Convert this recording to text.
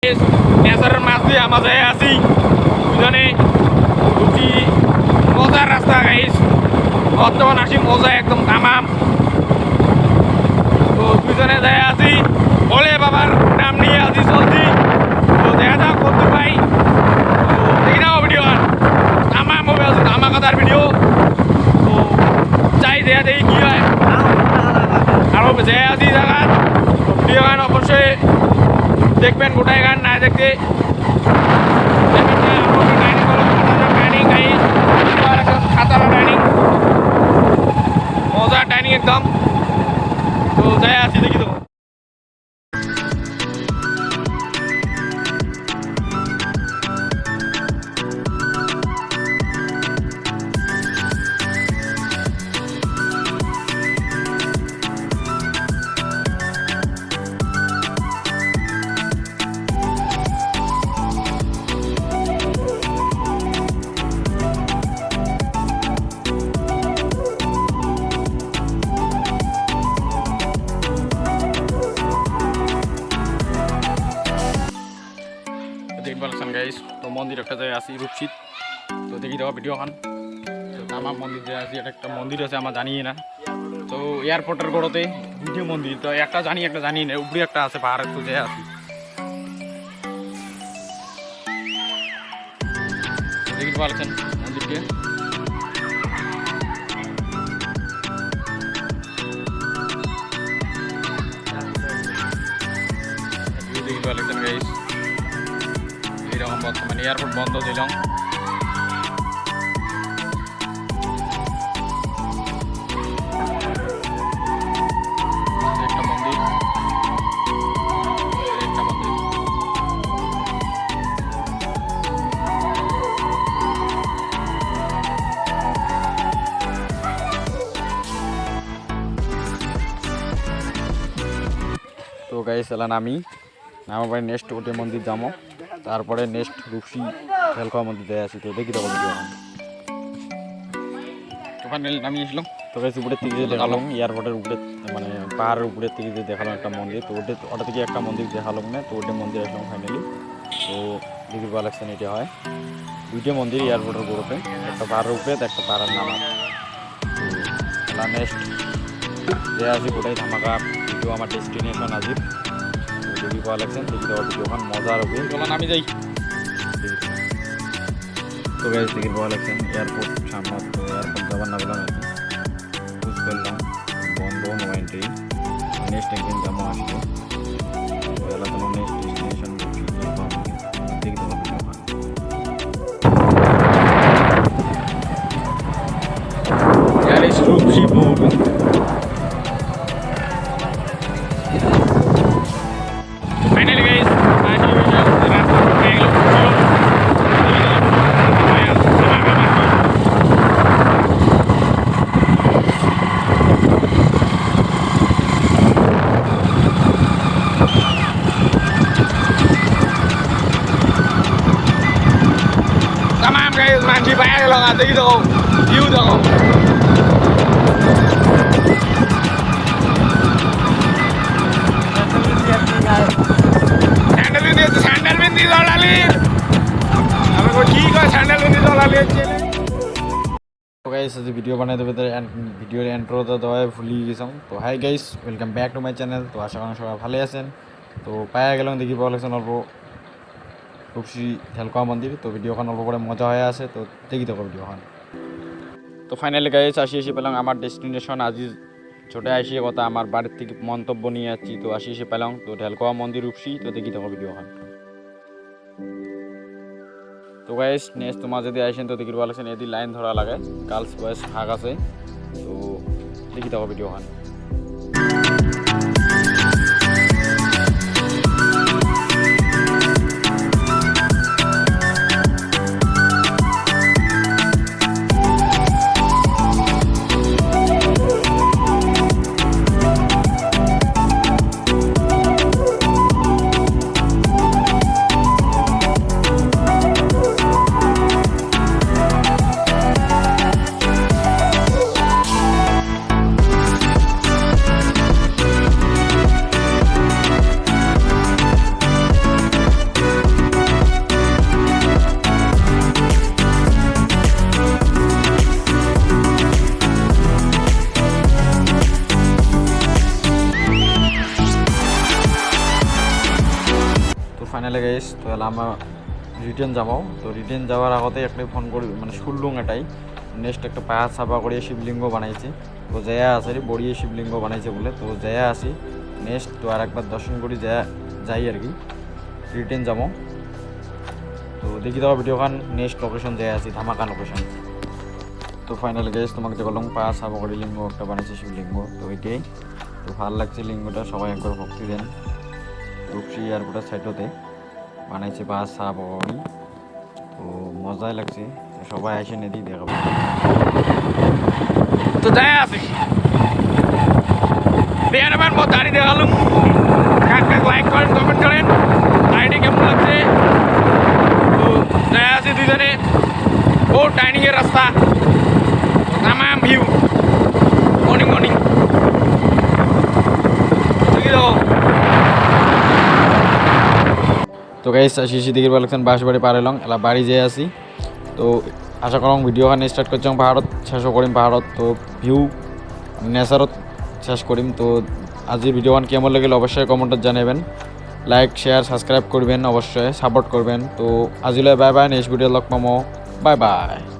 নেচারের মাছ দিয়ে আমরা যাই আছি দুজনে উঠি মজার রাস্তা গাইস বর্তমান আসি মজা একদম তামাম তো দুজনে যাই আছি ভোলে বাবার নাম নিয়ে আছি চলছি তো দেখা যাক কত ভাই তো দেখি নাও ভিডিও তামাম হবে আছে ধামাকাদার ভিডিও তো চাই দেখা দেখি কি হয় আরও যাই আছি জায়গা ভিডিও গান অবশ্যই দেখবেন গোটায় গান না দেখতে খাতারা ডাইনিং মজার ডাইনিং একদম তো যাই আছি দেখি তো গাইস তো মন্দির একটা জায়গায় আছি রূপসী তো দেখি দেওয়া ভিডিও খান তো আমার মন্দির যে আছে একটা মন্দির আছে আমার জানি না তো এয়ারপোর্টের গড়তে দুটো মন্দির তো একটা জানি না উপরে একটা আছে পাহাড়ের তো যে আছি দেখি পারছেন মন্দিরকে দেখি পারছেন গাইস এরকম বর্তমানে এয়ারপোর্ট বন্ধ ছিল একটা মন্দির তো গাইস এলাম আমি আমার বাড়ি নেক্সট ওটে মন্দির যাবো তারপরে নেক্সট রূপসী খেলখোয়া মন্দির দেয় আছি তো দেখি তখন ভিডিও ওখানে নামিয়েছিলাম তো গাইস উপরের থেকে দেখালাম এয়ারপোর্টের উপরে মানে পাহাড়ের উপরের থেকে দেখালাম একটা মন্দির তো ওটা থেকে একটা মন্দির দেখালাম না তো ওটা মন্দির আসলাম ফাইনালি তো দেখি ভালো লাগছে এটা হয় দুইটা মন্দির এয়ারপোর্টের উপরে একটা পাহাড়ের উপরে একটা পাহাড়ের নাম তো নেক্সট যে আছি ওটাই ধামাকা ভিডিও আমার ডেস্টিনেশন আজিব দেখি ভালো লাগছেন দেখি দেওয়ার ভিডিও ওখান মজার হবে চলান আমি যাই তো গাইস দেখি ভালো লাগছেন এয়ারপোর্ট সামনে তো এয়ারপোর্ট যাবার না বললাম আর কি চুজ করলাম বন্ধ নো এন্ট্রি নেক্সট একদিন যাবো আসবো তো এলা তোমার নেক্সট ডেস্টিনেশন দেখি দেওয়ার ভিডিও ওখান গ্যারেজ রূপসী board Mandir bayar lo nggak gitu, view dong. Sandal ini dolalin. Apa kau cik kau sandal ini dolalin aja. तो गाइस आज वीडियो बनाते हुए ভিডিওর এন্ট্রো তো দেওয়া ভুলে গেছিলাম তো hi guys welcome back to my channel তো আশা করি সবাই ভালো আছেন তো পায়া গেলাম দেখি ভালো লাগছে অল্প রূপসী খেলখোয়া মন্দির তো ভিডিওখান অল্প করে মজা হয়ে আছে তো দেখি তো ভিডিওখান তো ফাইনালি গাইস এসে পেলাম আমার ডেস্টিনেশন আজি ছোটো আসিয়ে কথা আমার বাড়ির থেকে মন্তব্য নিয়ে যাচ্ছি তো এসে পেলাম তো খেলখোয়া মন্দির রূপসী তো দেখি তো ভিডিওখান তো গাইস নেক্সট তোমার যদি আসেন তো দেখি ভালো লাগছেন এদি লাইন ধরা লাগে গার্লস বয়েজ ভাগ আছে তো দেখি তো ভিডিওখান ফাইনালি গাইস তো আমরা রিটার্ন যাবো তো রিটার্ন যাওয়ার আগতে একটা ফোন করি মানে শুনলুম এটাই নেক্সট একটা পায়া ছাপা করে শিবলিঙ্গ বানাইছে তো জয়া আছে বড়িয়ে শিবলিঙ্গ বানাইছে বলে তো জয়া আসি নেক্সট তো আর একবার দর্শন করি যাই আর কি রিটার্ন যাবো তো দেখি দেওয়া ভিডিওখান নেক্সট লোকেশন যাই আসি ধামাকা লোকেশন তো ফাইনালি গাইস তোমাকে যে বললাম পায়া ছাপা করে লিঙ্গ একটা বানাইছে শিবলিঙ্গ তো ওইটাই তো ভালো লাগছে লিঙ্গটা সবাই একবার ভক্তি দেন রূপসী এয়ারপোর্টের সাইডতে বানাইছে পায়া ছাপা করে তো মজাই লাগছে সবাই এসে নেদি দেখাবো তো যাই আসি দেয়ার মত দাঁড়িয়ে দেখালাম লাইক করেন কমেন্ট করেন আইডি কেমন লাগছে তো যাই আসি দুজনে ও ডাইনিংয়ের রাস্তা তামাম ভিউ মর্নিং মর্নিং তো গাইস শিশি দিকে বলেছেন বাঁশবাড়ি পার এলাম এলা বাড়ি যেয়ে আসি তো আশা করম ভিডিওখানে স্টার্ট করছি পাহাড়ত শেষও করিম পাহাড়ত তো ভিউ নেচারত শেষ করিম তো আজির ভিডিওখান কেমন লাগিল অবশ্যই কমেন্টত জানাবেন লাইক শেয়ার সাবস্ক্রাইব করবেন অবশ্যই সাপোর্ট করবেন তো আজিলৈ বাই বাই নেক্সট ভিডিও লগ পাম বাই বাই